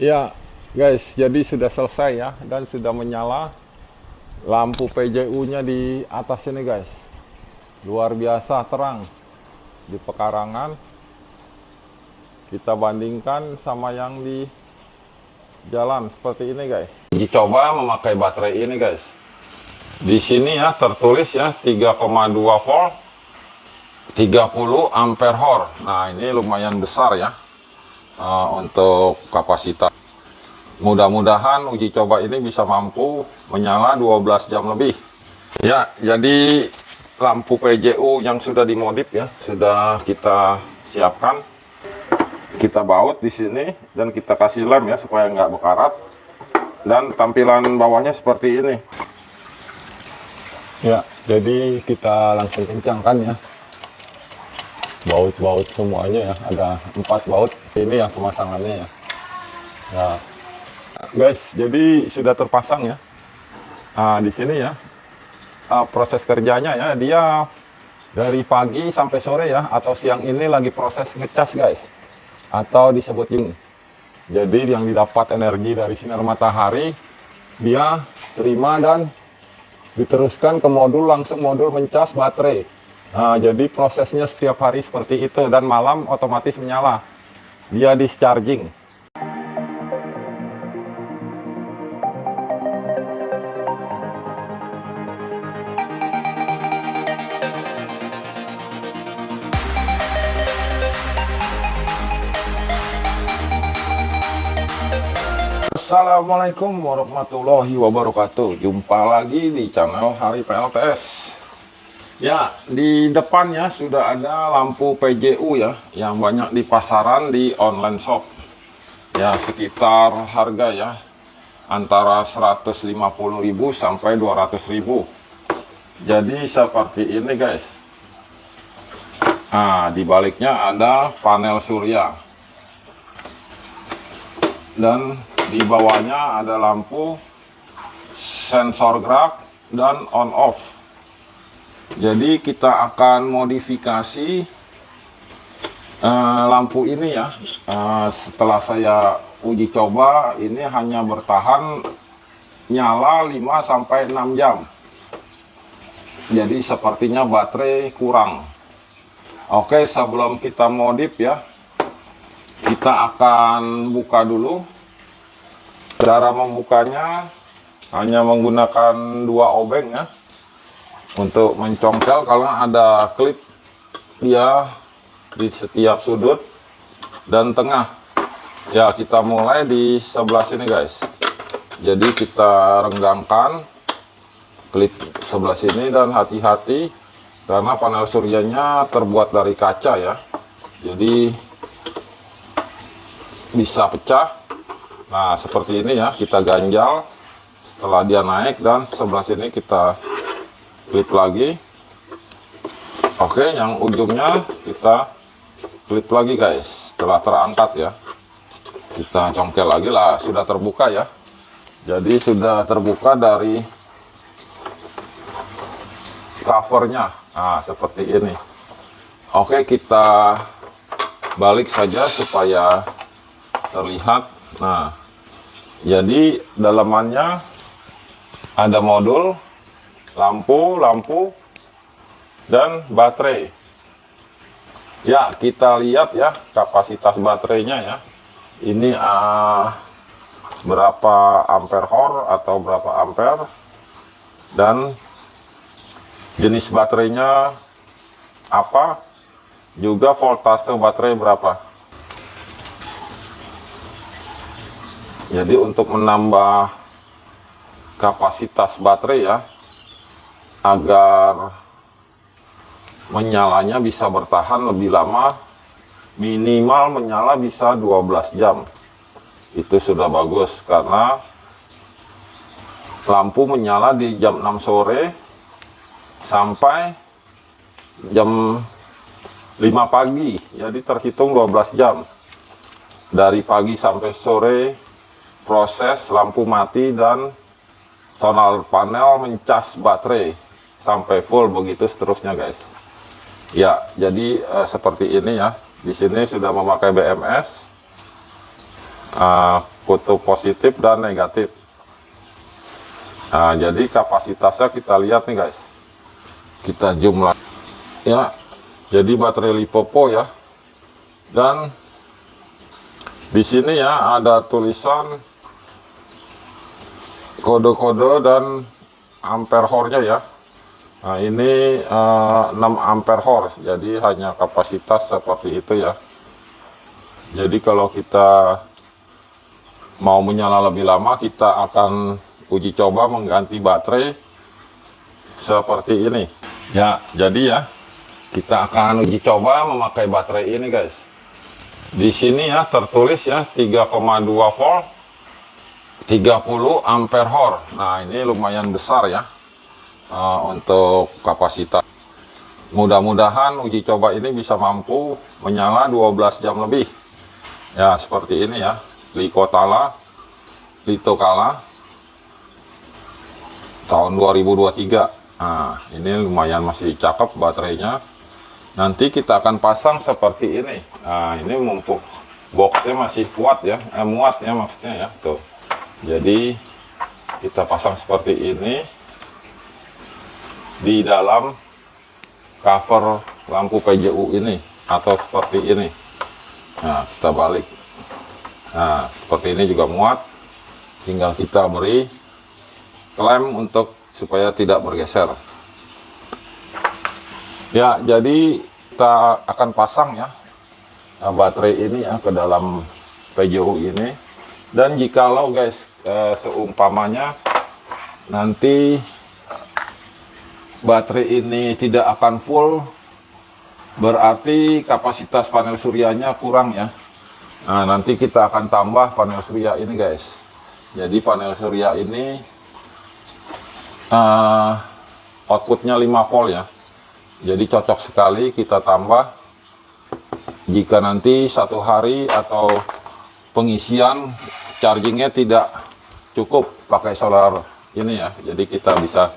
Ya, guys, jadi sudah selesai ya dan sudah menyala lampu PJU-nya di atas ini, guys. Luar biasa terang di pekarangan. Kita bandingkan sama yang di jalan seperti ini, guys. Dicoba memakai baterai ini, guys. Di sini ya tertulis ya 3,2 volt 30 ampere hour. Nah, ini lumayan besar ya untuk kapasitas. Mudah-mudahan uji coba ini bisa mampu menyala 12 jam lebih. Ya, jadi lampu PJU yang sudah dimodif ya, sudah kita siapkan. Kita baut di sini dan kita kasih lem ya supaya nggak berkarat. Dan tampilan bawahnya seperti ini. Ya, jadi kita langsung kencangkan ya. Baut-baut semuanya ya, ada 4 baut. Ini ya pemasangannya ya. Nah, guys, jadi sudah terpasang ya. Nah, di sini ya proses kerjanya ya, dia dari pagi sampai sore ya, atau siang ini lagi proses ngecas, guys, atau disebut jing. Jadi yang didapat energi dari sinar matahari dia terima dan diteruskan ke modul, langsung modul mencas baterai. Nah, jadi prosesnya setiap hari seperti itu, dan malam otomatis menyala, dia discharging. Assalamualaikum warahmatullahi wabarakatuh. Jumpa lagi di channel Hari PLTS. Ya, di depannya sudah ada lampu PJU ya, yang banyak di pasaran di online shop. Ya, sekitar harga ya antara 150.000 sampai 200.000. Jadi seperti ini, guys. Nah, di baliknya ada panel surya. Dan di bawahnya ada lampu sensor gerak dan on off. Jadi kita akan modifikasi lampu ini ya. Setelah saya uji coba, ini hanya bertahan nyala 5 sampai 6 jam. Jadi sepertinya baterai kurang. Oke, sebelum kita modif ya, kita akan buka dulu. Cara membukanya hanya menggunakan 2 obeng ya, untuk mencongkel, karena ada klip dia di setiap sudut dan tengah. Ya, kita mulai di sebelah sini, guys. Jadi kita renggangkan klip sebelah sini, dan hati-hati karena panel suryanya terbuat dari kaca ya, jadi bisa pecah. Nah, seperti ini ya, kita ganjal setelah dia naik, dan sebelah sini kita klip lagi. Oke, yang ujungnya kita klip lagi, guys. Setelah terangkat ya, kita congkel lagi lah. Sudah terbuka ya, jadi sudah terbuka dari covernya. Nah, seperti ini. Oke, kita balik saja supaya terlihat. Nah, jadi dalamannya ada modul, lampu, dan baterai. Ya, kita lihat ya kapasitas baterainya ya. Ini berapa ampere hour atau berapa ampere, dan jenis baterainya apa, juga voltase baterai berapa. Jadi untuk menambah kapasitas baterai ya, agar menyalanya bisa bertahan lebih lama, minimal menyala bisa 12 jam. Itu sudah bagus, karena lampu menyala di jam 6 sore sampai jam 5 pagi. Jadi terhitung 12 jam. Dari pagi sampai sore proses lampu mati, dan solar panel mencas baterai sampai full, begitu seterusnya, guys. Ya, jadi seperti ini ya. Di sini sudah memakai BMS. kutub positif dan negatif. Nah, jadi kapasitasnya kita lihat nih guys, kita zoom lah ya. Jadi baterai Lipopo ya, dan di sini ya ada tulisan kode-kode dan ampere hour-nya ya. Nah, ini 6 ampere hour, jadi hanya kapasitas seperti itu ya. Jadi kalau kita mau menyala lebih lama, kita akan uji coba mengganti baterai seperti ini ya. Jadi ya, kita akan uji coba memakai baterai ini guys. Di sini ya tertulis ya 3,2 volt 30 ampere hour. Nah, ini lumayan besar ya untuk kapasitas. Mudah-mudahan uji coba ini bisa mampu menyala 12 jam lebih ya, seperti ini ya. Litokala tahun 2023. Nah, ini lumayan masih cakep baterainya. Nanti kita akan pasang seperti ini. Nah, ini mumpuk boxnya masih kuat ya, muat ya maksudnya ya, tuh. Jadi kita pasang seperti ini di dalam cover lampu PJU ini, atau seperti ini. Nah, kita balik. Nah, seperti ini juga muat. Tinggal kita beri klem untuk supaya tidak bergeser. Ya, jadi kita akan pasang ya baterai ini ya ke dalam PJU ini. Dan jikalau guys seumpamanya nanti baterai ini tidak akan full, berarti kapasitas panel suryanya kurang ya. Nah, nanti kita akan tambah panel surya ini guys. Jadi panel surya ini outputnya 5 volt ya. Jadi cocok sekali kita tambah jika nanti satu hari atau pengisian chargingnya tidak cukup pakai solar ini ya. Jadi kita bisa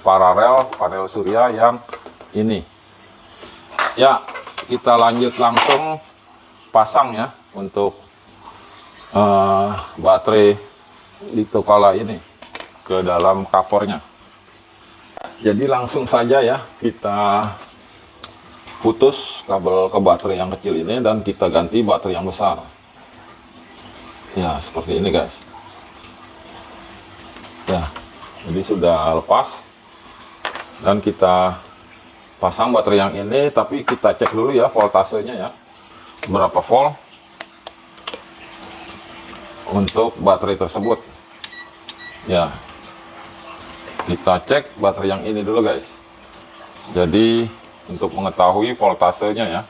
paralel panel surya yang ini ya. Kita lanjut langsung pasang ya untuk baterai Litokala ini ke dalam covernya. Jadi langsung saja ya kita putus kabel ke baterai yang kecil ini dan kita ganti baterai yang besar ya, seperti ini guys ya. Jadi sudah lepas dan kita pasang baterai yang ini, tapi kita cek dulu ya voltasenya ya, berapa volt untuk baterai tersebut ya. Kita cek baterai yang ini dulu guys, jadi untuk mengetahui voltasenya ya.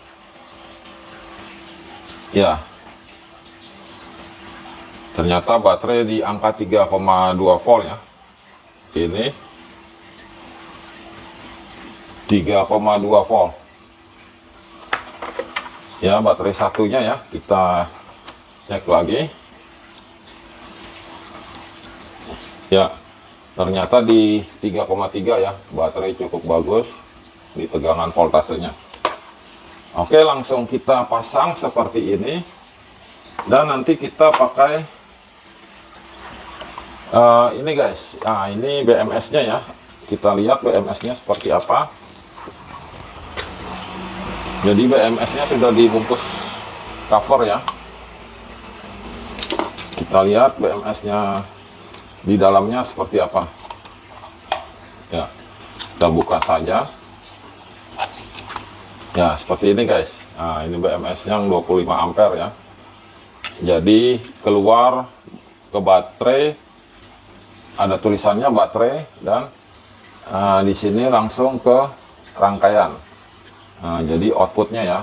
Ya, ternyata baterai di angka 3,2 volt ya. Ini 3,2 volt ya. Baterai satunya ya, kita cek lagi ya, ternyata di 3,3 ya. Baterai cukup bagus di tegangan voltasenya. Oke, langsung kita pasang seperti ini dan nanti kita pakai ini guys. Nah, ini BMS nya ya, kita lihat BMS nya seperti apa. Jadi BMS nya sudah dibungkus cover ya. Kita lihat BMS nya di dalamnya seperti apa ya. Kita buka saja ya, seperti ini guys. Nah, ini BMS yang 25 ampere ya. Jadi keluar ke baterai, ada tulisannya baterai, dan di sini langsung ke rangkaian. Nah, jadi outputnya ya,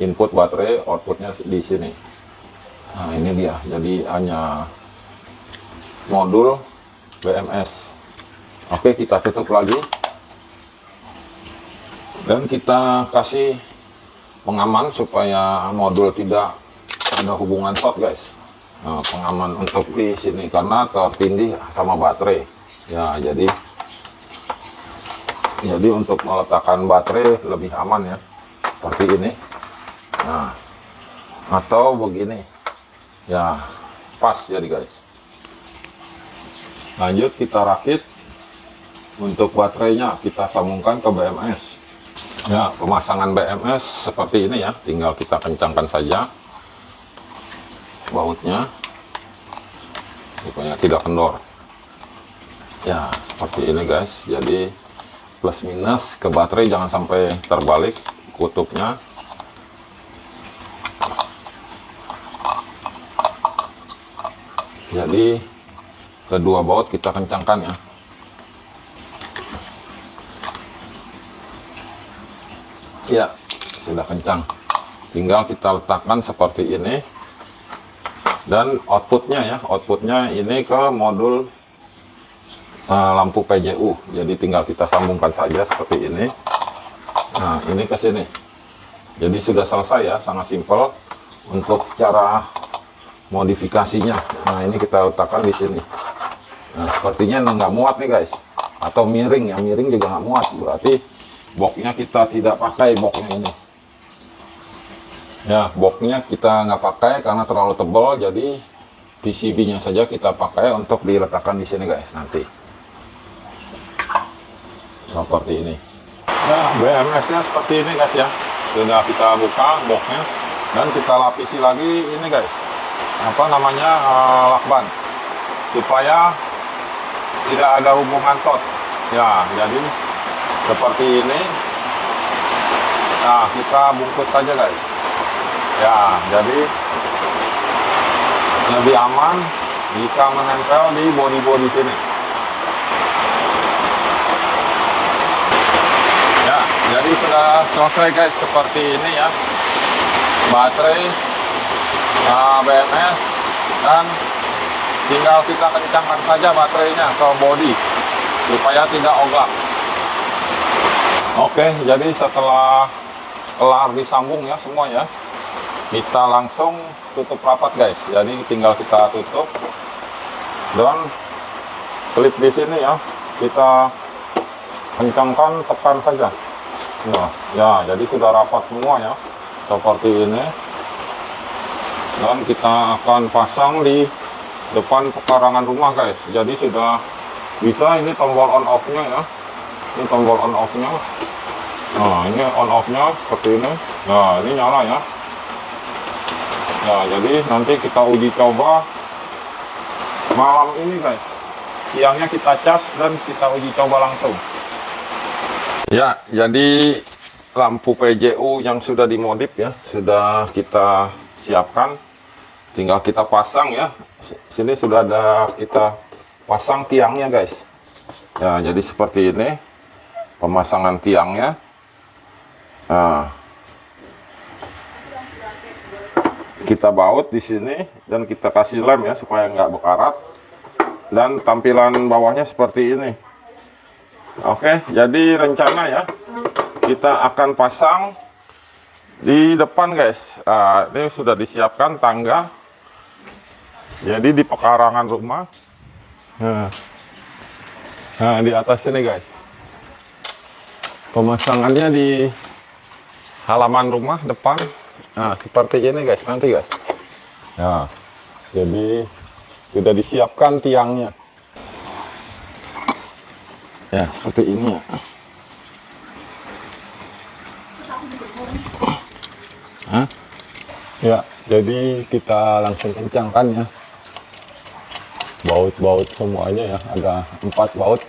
input baterai, outputnya di sini. Nah, ini dia. Jadi hanya modul BMS. Oke, kita tutup lagi dan kita kasih pengaman supaya modul tidak ada hubungan short guys. Nah, pengaman untuk di sini karena tertindih sama baterai ya. Jadi untuk meletakkan baterai lebih aman ya, seperti ini. Nah, atau begini Ya, pas jadi guys. Lanjut kita rakit. Untuk baterainya kita sambungkan ke BMS. Ya, pemasangan BMS seperti ini ya, tinggal kita kencangkan saja bautnya supaya tidak kendor. Ya, seperti ini guys. Jadi plus minus ke baterai jangan sampai terbalik kutubnya. Jadi kedua baut kita kencangkan ya. Ya, sudah kencang. Tinggal kita letakkan seperti ini. Dan outputnya ya, outputnya ini ke modul lampu PJU. Jadi tinggal kita sambungkan saja seperti ini. Nah, ini ke sini. Jadi sudah selesai ya, sangat simpel untuk cara modifikasinya. Nah, ini kita letakkan di sini. Nah, sepertinya nggak muat nih guys, atau miring ya, miring juga nggak muat, berarti boxnya kita tidak pakai boxnya ini. Ya, boxnya kita nggak pakai karena terlalu tebal, jadi PCB-nya saja kita pakai untuk diletakkan di sini guys nanti. Seperti ini. Nah, BMS-nya seperti ini guys ya. Sudah kita buka boxnya dan kita lapisi lagi ini guys. Apa namanya, lakban, supaya tidak ada hubungan short. Ya, jadi seperti ini. Nah, kita bungkus saja guys. Ya, jadi lebih aman jika menempel di bodi-bodi sini. Ya, jadi sudah selesai guys, seperti ini ya. Baterai, BMS, dan tinggal kita kencangkan saja baterainya ke bodi supaya tidak oglak. Oke, jadi setelah kelar disambung ya semua ya, kita langsung tutup rapat guys. Jadi tinggal kita tutup dan klip di sini ya, kita kencangkan, tekan saja. Nah, ya, jadi sudah rapat semua ya, seperti ini. Dan kita akan pasang di depan pekarangan rumah guys. Jadi sudah bisa, ini tombol on off nya ya, ini tombol on off nya. Nah, ini on off nya seperti ini. Nah, ini nyala ya. Nah, jadi nanti kita uji coba malam ini guys. Siangnya kita cas dan kita uji coba langsung. Ya, jadi lampu PJU yang sudah dimodif ya, sudah kita siapkan. Tinggal kita pasang ya. Sini sudah ada kita pasang tiangnya guys. Ya, jadi seperti ini pemasangan tiangnya. Nah, kita baut di sini dan kita kasih lem ya supaya nggak berkarat. Dan tampilan bawahnya seperti ini. Oke, jadi rencana ya, kita akan pasang di depan guys. Nah, ini sudah disiapkan tangga. Jadi di pekarangan rumah. Nah, di atas ini guys. Pemasangannya di halaman rumah depan. Nah, seperti ini guys nanti guys. Nah, jadi sudah disiapkan tiangnya. Ya, seperti ini ya. Hah? Ya, jadi kita langsung kencangkan ya. Baut-baut semuanya ya, ada 4 baut.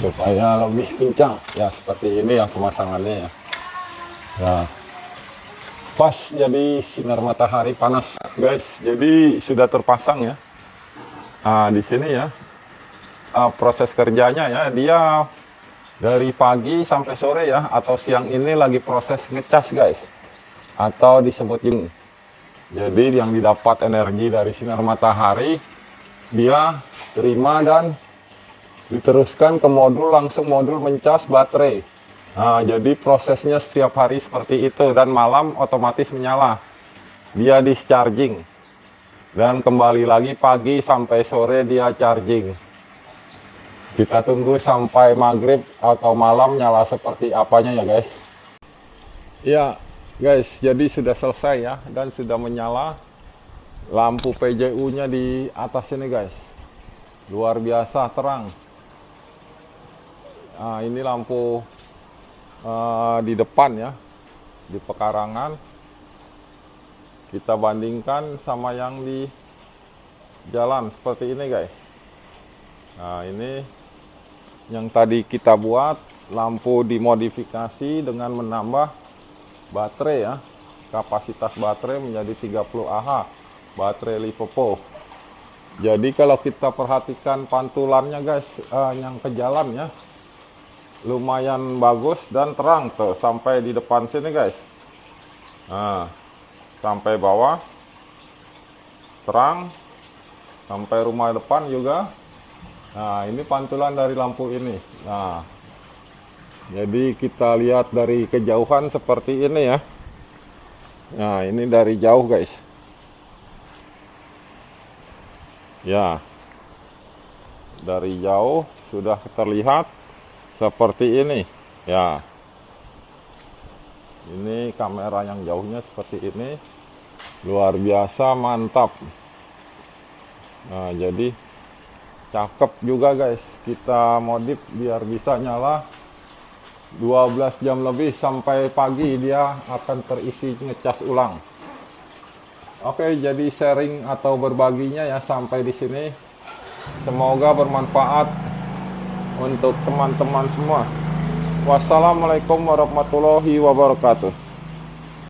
Supaya lebih kencang. Ya, seperti ini ya pemasangannya ya. Nah, pas jadi sinar matahari panas guys. Jadi sudah terpasang ya. Nah, di sini ya. Proses kerjanya ya, dia dari pagi sampai sore ya, atau siang ini lagi proses ngecas guys, atau disebut jeng. Jadi yang didapat energi dari sinar matahari dia terima dan diteruskan ke modul, langsung modul mencas baterai. Nah, jadi prosesnya setiap hari seperti itu, dan malam otomatis menyala, dia discharging, dan kembali lagi pagi sampai sore dia charging. Kita tunggu sampai maghrib atau malam nyala seperti apanya ya guys. Ya, Guys, jadi sudah selesai ya, dan sudah menyala lampu PJU-nya di atas ini guys. Luar biasa terang. Nah, ini lampu di depan ya, di pekarangan. Kita bandingkan sama yang di jalan seperti ini guys. Nah, ini yang tadi kita buat lampu dimodifikasi dengan menambah baterai ya. Kapasitas baterai menjadi 30 Ah baterai LiPoPo. Jadi kalau kita perhatikan pantulannya guys, yang ke jalan ya, lumayan bagus dan terang tuh sampai di depan sini guys. Nah, sampai bawah terang, sampai rumah depan juga. Nah, ini pantulan dari lampu ini. Nah, jadi kita lihat dari kejauhan seperti ini ya. Nah, ini dari jauh guys. Ya, dari jauh sudah terlihat seperti ini ya. Ini kamera yang jauhnya seperti ini, luar biasa mantap. Nah, jadi cakep juga guys. Kita modif biar bisa nyala 12 jam lebih sampai pagi dia akan terisi ngecas ulang. Oke, jadi sharing atau berbaginya ya sampai di sini. Semoga bermanfaat untuk teman-teman semua. Wassalamualaikum warahmatullahi wabarakatuh.